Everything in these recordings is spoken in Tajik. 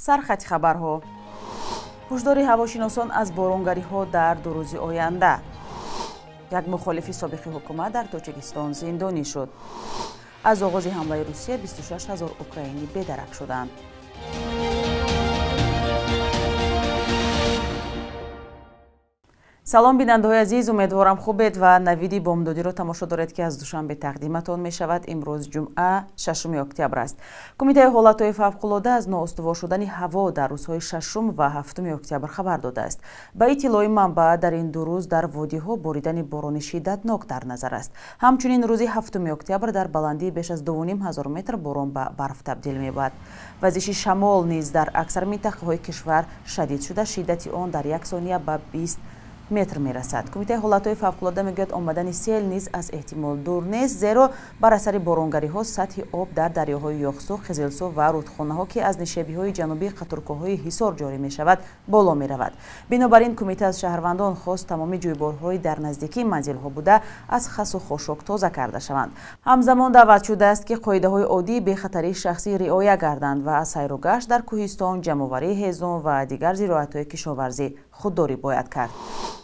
سرخط خبرها. هشدار هواشناسان از بارانگری‌ها در 2 روز آینده. یک مخالف سابق حکومت در تاجیکستان زندانی شد. از آغاز حمله روسیه 26,000 اوکراینی بی‌درک شدند. سلام بیننده‌های عزیز، امیدوارم خوبید و نوید بامدادی را تماشا دارید که از دوشنبه تقدیمتان می شود. امروز جمعه 6 اکتبر است. کمیته حالت‌های فوق‌العاده از نااستوار شدن هوا در روزهای 6 و 7 اکتبر خبر داده است. به اطلاع منبع در این 2 روز در وادی‌ها باریدن باران شدتناک در نظر است. همچنین روز 7 اکتبر در بلندی بیش از 2,500 متر باران به برف تبدیل می‌شود. وزش شمال نیز در اکثر منطقه‌های کشور شدید شده، شدت آن در یک ثانیه به 20 متر میرسد. کمیته حالت‌های فوق‌العاده میگوید آمدن سیل نیز از احتمال دور نیست، زیرا بر اثر بارانگری‌ها سطح آب در دریاهای یاخسو، خزیلسو و رودخانه‌ها که از نشیبی‌های جنوبی قطرکوهای حصار جاری می‌شود بالا می‌رود. بنابراین کمیته از شهروندان خواست تمام جویبارهای در نزدیکی منزل‌ها بوده از خس و خاشاک تازه کرده شوند. همزمان دعوت شده است که قاعده‌های عادی به خطر شخصی رعایت گردند و از سیر و گشت در کوهستان، جمع‌آوری هیزم و دیگر زراعت‌های کشاورزی خودداری باید کرد.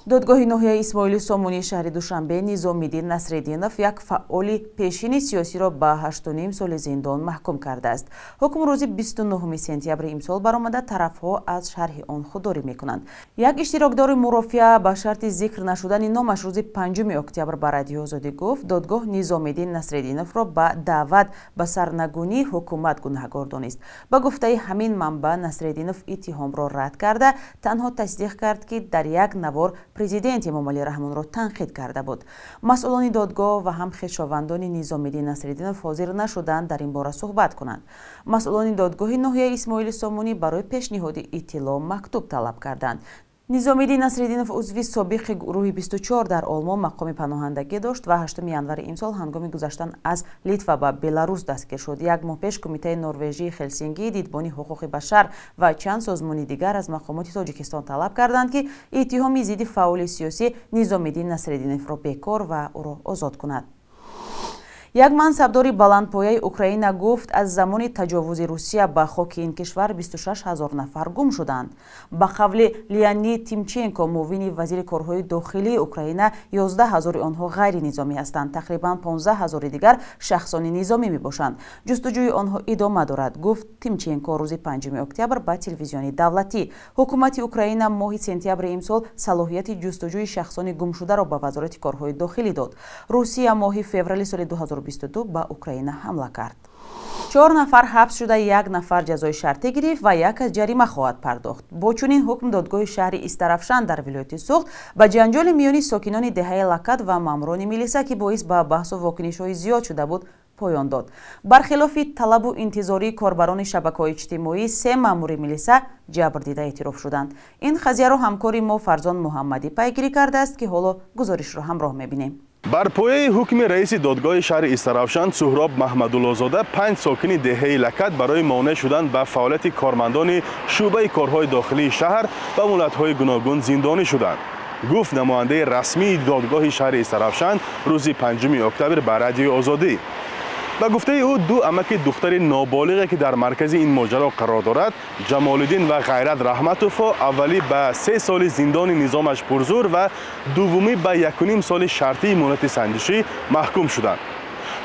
دادگاه ناحیه اسماعیل سامونی شهر دوشنبه نظامی‌الدین نصرالدینов یک فعال پیشین سیاسی را به 8.5 سال زندان محکوم کرده است. حکم روز 29 سپتامبر امسال برآمده. طرف‌ها از شرح آن خودداری می‌کنند. یک اشتراکدار مرافعه به شرط ذکر نشدن نامش روز 5 اکتبر به رادیو آزادی گفت دادگاه نظامی‌الدین نصرالدینov را به دعوت به سرنگونی حکومت گناهکار دانست. با گفته همین منبع نصرالدینov اتهام را رد کرده تنها تصدیق کرد که در یک نوار پرزیدنت امام علی رحمان را تنقید کرده بود. مسئولان دادگاه و هم خویشاوندان نظامی‌الدین نصرالدینov حاضر نشدند در این باره صحبت کنند. مسئولان دادگاه ناحیه اسماعیل سامونی برای پیشنهاد اطلاع مکتوب طلب کردند. نظامی‌الدین نصرالدینov عضو سابق گروه 24 در آلمان مقام پناهندگی داشت و 8 ینور امسال هنگام گذشتن از لیتوا به بلاروس دستگیر شد. یک ماه پیش کمیته نروژی هلسینکی، دیدبانی حقوق بشر و چند سازمان دیگر از مقامات تاجیکستان طلب کردند که اتهام ضد فعال سیاسی نظامی‌الدین نصرالدینov را بیکار و او را آزاد کند. یک منصبدار بلندپایه اوکراین گفت از زمان تجاوز روسیه به خاک این کشور 26,000 نفر گم شدند. به قول لیانید تیمچنکو، معاون وزیر کارهای داخلی اوکراین، 11,000 آنها غیر نظامی هستند. تقریبا 15,000 دیگر شخصان نظامی می باشند. جستجوی آنها ادامه دارد، گفت تیمچنکو روز 5 اکتبر به تلویزیون دولتی. حکومت اوکراین ماه سپتامبر امسال صلاحیت جستجوی شخصان گم شده را به وزارت کارهای داخلی داد. روسیه ماه فوریه سال 2022 به اوکراین حمله کرد. 4 نفر حبس شده، 1 نفر جزای شرطی گرفت و 1 از جریمه خواهد پرداخت. با چنین حکم دادگاه شهر استرافشان در ولایت سوخت به جنجال میان ساکنان دهه لکد و ماموران میلیسا که باعث به بحث و واکنش‌های زیاد شده بود پایان داد. برخلاف طلب و انتظاری کاربران شبکه‌های اجتماعی، 3 مامور میلیسا جبر دیده اعتراف شدند. این قضیه را همکار ما فرزان محمدی پیگیری کرده است که حالا گزارش را همراه می‌بینیم. بر پایه حکم رئیس دادگاه شهر استرافشان سهراب محمدالله‌زاده 5 ساکن دهه لکد برای مانع شدن به فعالیت کارمندان شعبه کارهای داخلی شهر و ملت‌های گوناگون زندانی شدند. گفت نماینده رسمی دادگاه شهر استرافشان روز 5 اکتبر به رادیو آزادی. به گفته او 2 عمک دختر نابالغی که در مرکز این ماجرا قرار دارد، جمال‌الدین و غیرت رحمتوفا، اولی به 3 سال زندان نظامش پرزور و دومی به 1.5 سال شرطی مهلت سنجشی محکوم شدند.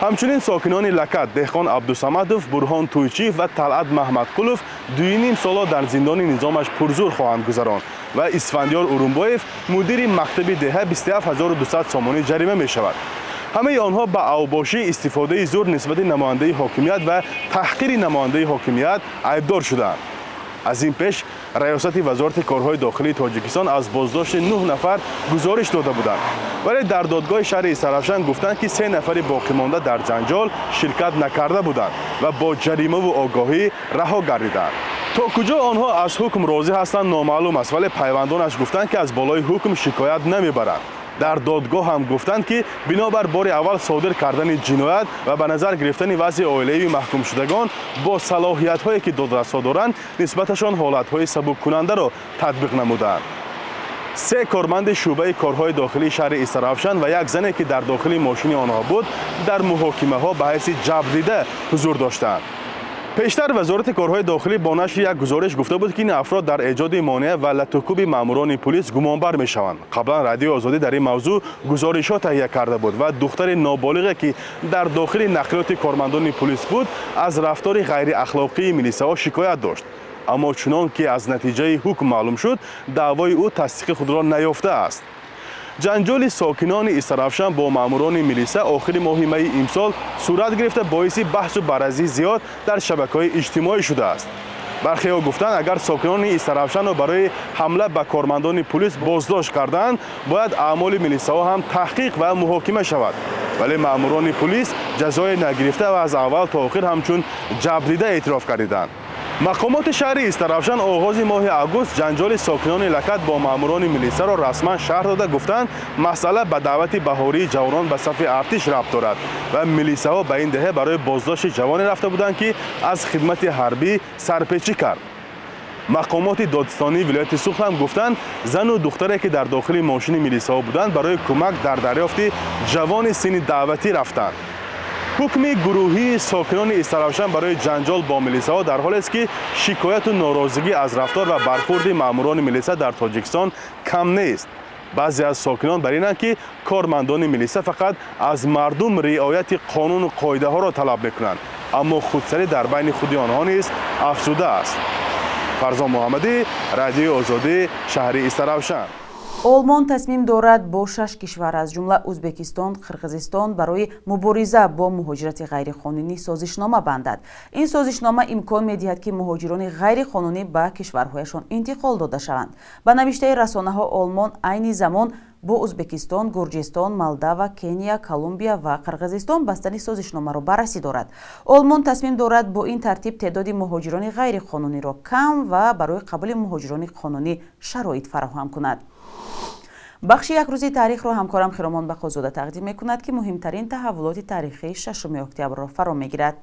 همچنین ساکنان لکد دهقان عبدالصمدوف، برهان تویچی و طلعت محمدقلوف 2.5 سال در زندان نظامش پرزور خواهند گذراند و اسفندیار اورونبایف مدیر مکتب دهه 27,200 سامانی جریمه می شود. همه آنها به اوباشی، استفاده زور نسبت نماینده حاکمیت و تحقیر نماینده حاکمیت ایبدار شدند. از این پیش ریاست وزارت کارهای داخلی تاجیکستان از بازداشت 9 نفر گزارش داده بودند، ولی در دادگاه شهر استرافشان گفتند که 3 نفر باقی مانده در جنجال شرکت نکرده بودند و با جریمه و آگاهی رها گردیدند. تا کجا آنها از حکم راضی هستند نامعلوم است، ولی پیوندانش گفتند که از بالای حکم شکایت نمیبرند. در دادگاه هم گفتند که بنابر بار اول صادر کردن جنایت و به نظر گرفتن وضع عائله‌ای محکوم شدگان با صلاحیت‌هایی که دادرسا دارند نسبتشان حالت‌های سبک کننده را تطبیق نمودند. 3 کارمند شعبه کارهای داخلی شهر استرافشان و 1 زنی که در داخل ماشین آنها بود در محاکمه ها به حیث جبر دیده حضور داشتند. پیشتر وزارت کارهای داخلی با نشر یک گزارش گفته بود که این افراد در ایجاد مانع و لطوکوب ماموران پلیس گمانبر میشوند. قبلا رادیو آزادی در این موضوع گزارشات تهیه کرده بود و دختر نابالغی که در داخل نقلیات کارمندان پلیس بود از رفتار غیر اخلاقی میلیساها شکایت داشت. اما چنان که از نتیجه حکم معلوم شد دعوای او تصدیق خود را نیافته است. جنجال ساکنان استرافشان با ماموران میلیسا آخر ماه می امسال صورت گرفته باعث بحث و بررسی زیاد در شبکه‌های اجتماعی شده است. برخی‌ها گفتند اگر ساکنان استرافشان را برای حمله به کارمندان پلیس بازداشت کردند باید اعمال میلیساها هم تحقیق و محاکمه شود، ولی ماموران پلیس جزای نگرفته و از اول تا آخر همچون جبریده اعتراف کردند. مقامات شهر استرافشان آغاز ماه آگوست جنجال ساکنان لکت با ماموران میلیسا را رسما شرح داده گفتند مسئله به دعوت بهاری جوانان به صف ارتش ربط دارد و میلیساها به این دهه برای بازداشت جوانی رفته بودند که از خدمت حربی سرپیچی کرد. مقامات دادستانی ولایت سوخت هم گفتند زن و دختری که در داخل ماشین میلیساها بودند برای کمک در دریافت جوان سن دعوتی رفتند. حکم گروهی ساکنان استرافشان برای جنجال با میلیساها در حالی است که شکایت و ناراضگی از رفتار و برخورد ماموران میلیسا در تاجیکستان کم نیست. بعضی از ساکنان بر اینند که کارمندان میلیسا فقط از مردم رعایت قانون و قاعده ها را طلب میکنند، اما خودسری در بین خود آنها نیز افزوده است. فرزان محمدی، رادیو آزادی، شهر استرافشان. олмон тасмим дорад бо 6 кишвар аз ҷумла ӯзбекистон, қирғизистон барои мубориза бо муҳоҷирати ғайриқонунӣ созишнома бандад. ин созишнома имкон медиҳад ки муҳоҷирони ғайриқонунӣ ба кишварҳояшон интиқол дода шаванд. ба навиштаи расонаҳо олмон айни замон бо ӯзбекистон, гурҷистон, молдова, кения, колумбия ва қирғизистон бастани созишномаро баррасӣ дорад. олмон тасмим дорад бо ин тартиб теъдоди муҳоҷирони ғайриқонуниро кам ва барои қабули муҳоҷирони қонунӣ шароит фароҳам кунад. бахши якрӯзи таърихро ҳамкорам хиромон бақозода тақдим мекунад ки муҳимтарин таҳаввулоти таърихии 6 октябрро фаро мегирад.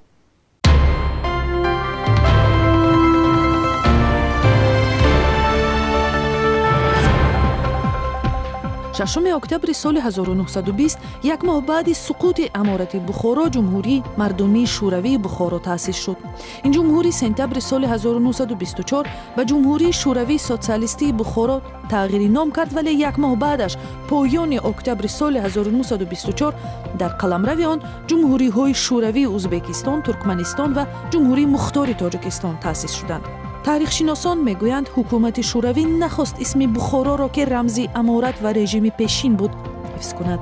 6 октябри соли 1920 як моҳ баъди суқути аморати Бухоро ҷумҳурии мардумии шӯравии Бухоро таъсис шуд. ин ҷумҳурӣ сентябри соли 1924 ба ҷумҳурии шӯравии социалистии Бухоро тағйири ном кард, вале як моҳ баъдаш поёни октябри соли 1924 дар қаламрави он ҷумҳуриҳои шӯравии Узбекистон, Туркманистон ва ҷумҳурии Мухтори Тоҷикистон таъсис шуданд. таърихшиносон мегӯянд ҳукумати шӯравӣ нахост исми Бухороро ки рамзи аморат ва режими пешин буд ҳифз кунад.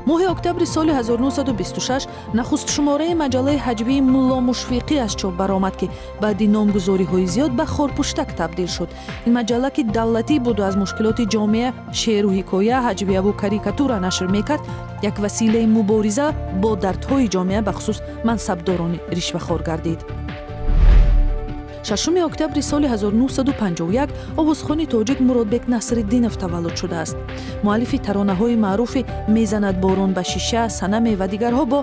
моҳи октябри соли 1926 нахустшумораи маҷаллаи ҳаҷвии Мулло Мушфиқӣ аз чоп баромад ки баъди номгузориҳои зиёд ба Хорпуштак табдил шуд. ин маҷалла ки давлатӣ буду аз мушкилоти ҷомеа шеъру ҳикоя, ҳаҷвияву карикатура нашр мекард, як василаи мубориза бо дардҳои ҷомеа бахусус мансабдорони ришвахор гардид. 6 октябри соли 1951 овозхони тоҷик Муродбек Насриддинов таваллуд шудааст. муаллифи таронаҳои маъруфи «Мезанад борон ба шиша», «Санаме» ва дигарҳо бо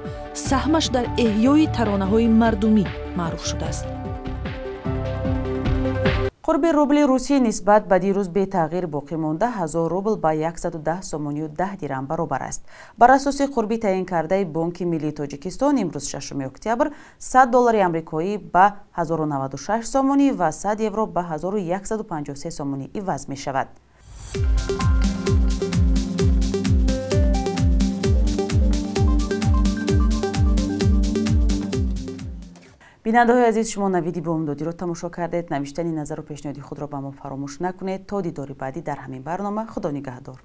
саҳмаш дар эҳёи таронаҳои мардумӣ маъруф шудааст. қурби рубли русӣ нисбат ба дирӯз бетағйир боқӣ монда 1000 рубл ба 110 сомонию 10 дирам баробар аст. бар асоси қурби таъинкардаи Бонки Миллии Тоҷикистон имрӯз 6 октябр $100 амрикоӣ ба 1096 сомонӣ ва 100 евро ба 1153 сомонӣ иваз мешавад. бинандаҳои азиз, шумо навиди бомдодиро тамошо кардед. навиштани назару пешниҳоди худро ба мо фаромӯш накунед. то дидори баъдӣ дар ҳамин барнома. худо нигаҳдор.